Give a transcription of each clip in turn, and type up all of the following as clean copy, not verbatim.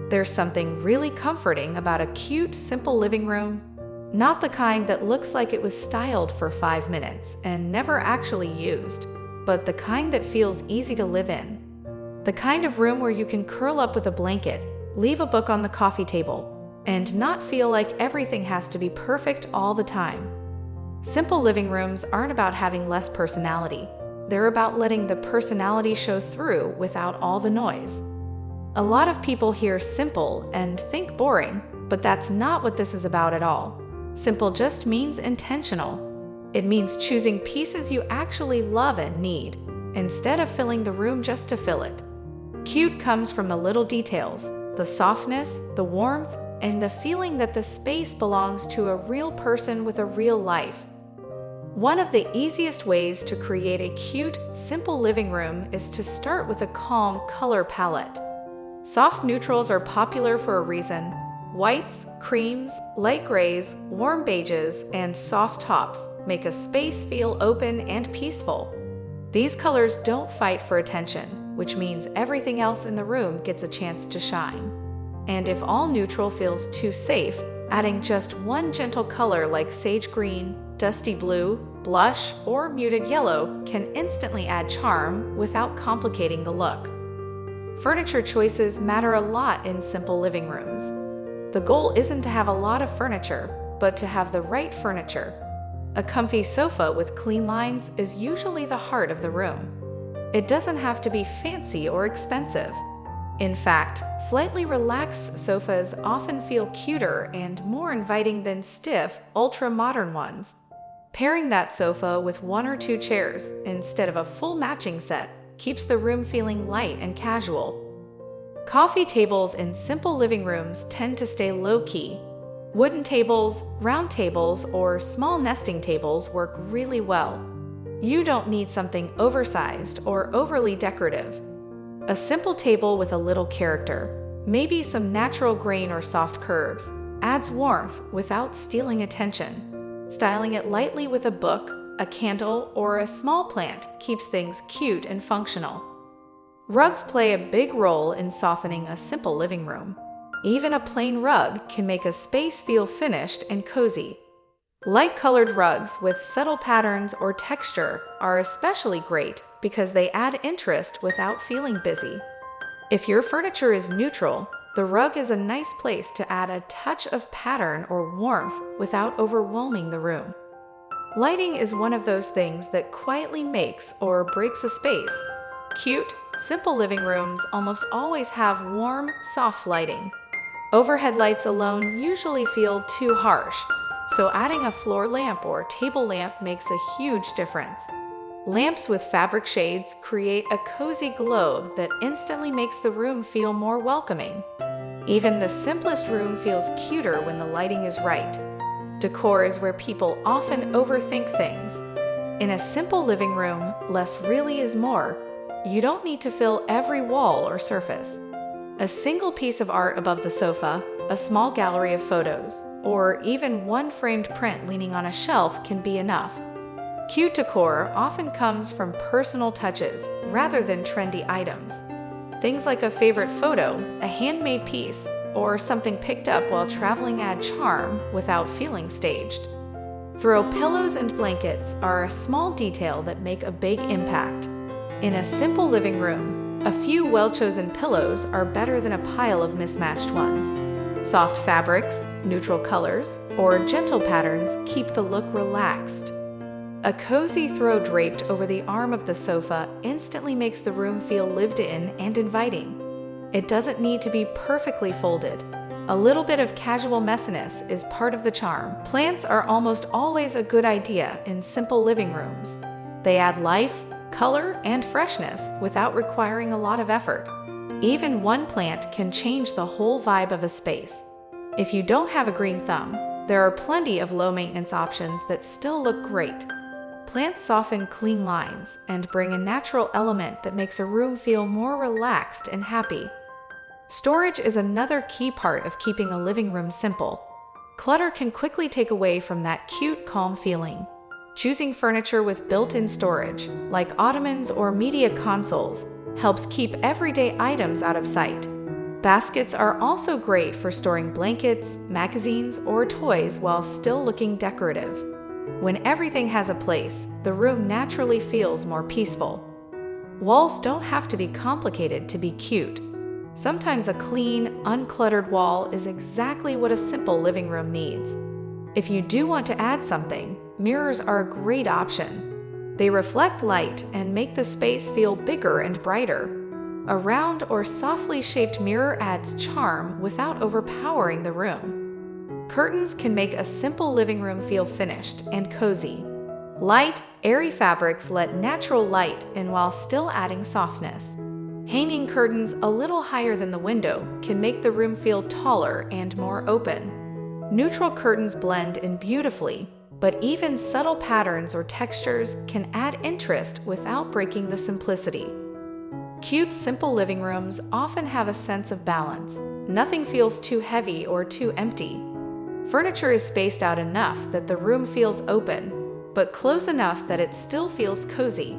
There's something really comforting about a cute, simple living room. Not the kind that looks like it was styled for 5 minutes and never actually used, but the kind that feels easy to live in. The kind of room where you can curl up with a blanket, leave a book on the coffee table, and not feel like everything has to be perfect all the time. Simple living rooms aren't about having less personality. They're about letting the personality show through without all the noise. A lot of people hear simple and think boring, but that's not what this is about at all. Simple just means intentional. It means choosing pieces you actually love and need, instead of filling the room just to fill it. Cute comes from the little details, the softness, the warmth, and the feeling that the space belongs to a real person with a real life. One of the easiest ways to create a cute, simple living room is to start with a calm color palette. Soft neutrals are popular for a reason. Whites, creams, light grays, warm beiges, and soft tops make a space feel open and peaceful. These colors don't fight for attention, which means everything else in the room gets a chance to shine. And if all neutral feels too safe, adding just one gentle color like sage green, dusty blue, blush, or muted yellow can instantly add charm without complicating the look. Furniture choices matter a lot in simple living rooms. The goal isn't to have a lot of furniture, but to have the right furniture. A comfy sofa with clean lines is usually the heart of the room. It doesn't have to be fancy or expensive. In fact, slightly relaxed sofas often feel cuter and more inviting than stiff, ultra-modern ones. Pairing that sofa with 1 or 2 chairs instead of a full matching set keeps the room feeling light and casual. Coffee tables in simple living rooms tend to stay low-key. Wooden tables, round tables, or small nesting tables work really well. You don't need something oversized or overly decorative. A simple table with a little character, maybe some natural grain or soft curves, adds warmth without stealing attention. Styling it lightly with a book, a candle, or a small plant keeps things cute and functional. Rugs play a big role in softening a simple living room. Even a plain rug can make a space feel finished and cozy. Light-colored rugs with subtle patterns or texture are especially great because they add interest without feeling busy. If your furniture is neutral, the rug is a nice place to add a touch of pattern or warmth without overwhelming the room. Lighting is one of those things that quietly makes or breaks a space. Cute, simple living rooms almost always have warm, soft lighting. Overhead lights alone usually feel too harsh, so adding a floor lamp or table lamp makes a huge difference. Lamps with fabric shades create a cozy glow that instantly makes the room feel more welcoming. Even the simplest room feels cuter when the lighting is right. Decor is where people often overthink things. In a simple living room, less really is more. You don't need to fill every wall or surface. A single piece of art above the sofa, a small gallery of photos, or even one framed print leaning on a shelf can be enough. Cute decor often comes from personal touches rather than trendy items. Things like a favorite photo, a handmade piece, or something picked up while traveling add charm without feeling staged. Throw pillows and blankets are a small detail that make a big impact. In a simple living room, a few well-chosen pillows are better than a pile of mismatched ones. Soft fabrics, neutral colors, or gentle patterns keep the look relaxed. A cozy throw draped over the arm of the sofa instantly makes the room feel lived in and inviting. It doesn't need to be perfectly folded. A little bit of casual messiness is part of the charm. Plants are almost always a good idea in simple living rooms. They add life, color, and freshness without requiring a lot of effort. Even one plant can change the whole vibe of a space. If you don't have a green thumb, there are plenty of low-maintenance options that still look great. Plants soften clean lines and bring a natural element that makes a room feel more relaxed and happy. Storage is another key part of keeping a living room simple. Clutter can quickly take away from that cute, calm feeling. Choosing furniture with built-in storage, like ottomans or media consoles, helps keep everyday items out of sight. Baskets are also great for storing blankets, magazines, or toys while still looking decorative. When everything has a place, the room naturally feels more peaceful. Walls don't have to be complicated to be cute. Sometimes a clean, uncluttered wall is exactly what a simple living room needs. If you do want to add something, mirrors are a great option. They reflect light and make the space feel bigger and brighter. A round or softly shaped mirror adds charm without overpowering the room. Curtains can make a simple living room feel finished and cozy. Light, airy fabrics let natural light in while still adding softness. Hanging curtains a little higher than the window can make the room feel taller and more open. Neutral curtains blend in beautifully, but even subtle patterns or textures can add interest without breaking the simplicity. Cute, simple living rooms often have a sense of balance. Nothing feels too heavy or too empty. Furniture is spaced out enough that the room feels open, but close enough that it still feels cozy.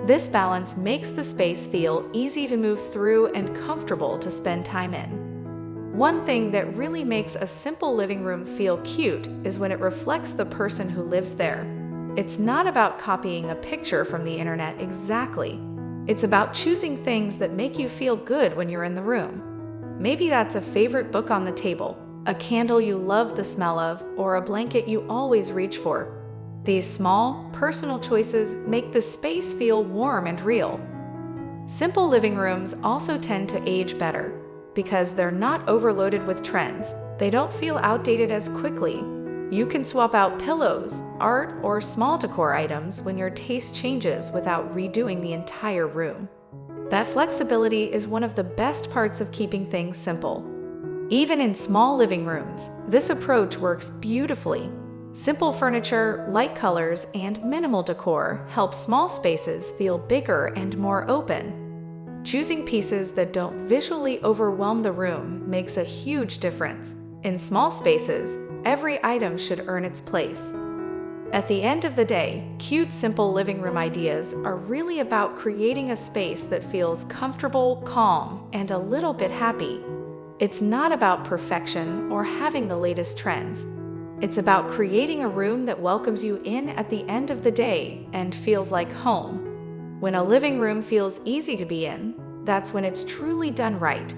This balance makes the space feel easy to move through and comfortable to spend time in. One thing that really makes a simple living room feel cute is when it reflects the person who lives there. It's not about copying a picture from the internet exactly. It's about choosing things that make you feel good when you're in the room. Maybe that's a favorite book on the table, a candle you love the smell of, or a blanket you always reach for. These small, personal choices make the space feel warm and real. Simple living rooms also tend to age better. Because they're not overloaded with trends, they don't feel outdated as quickly. You can swap out pillows, art, or small decor items when your taste changes without redoing the entire room. That flexibility is one of the best parts of keeping things simple. Even in small living rooms, this approach works beautifully. Simple furniture, light colors, and minimal decor help small spaces feel bigger and more open. Choosing pieces that don't visually overwhelm the room makes a huge difference. In small spaces, every item should earn its place. At the end of the day, cute, simple living room ideas are really about creating a space that feels comfortable, calm, and a little bit happy. It's not about perfection or having the latest trends. It's about creating a room that welcomes you in at the end of the day and feels like home. When a living room feels easy to be in, that's when it's truly done right.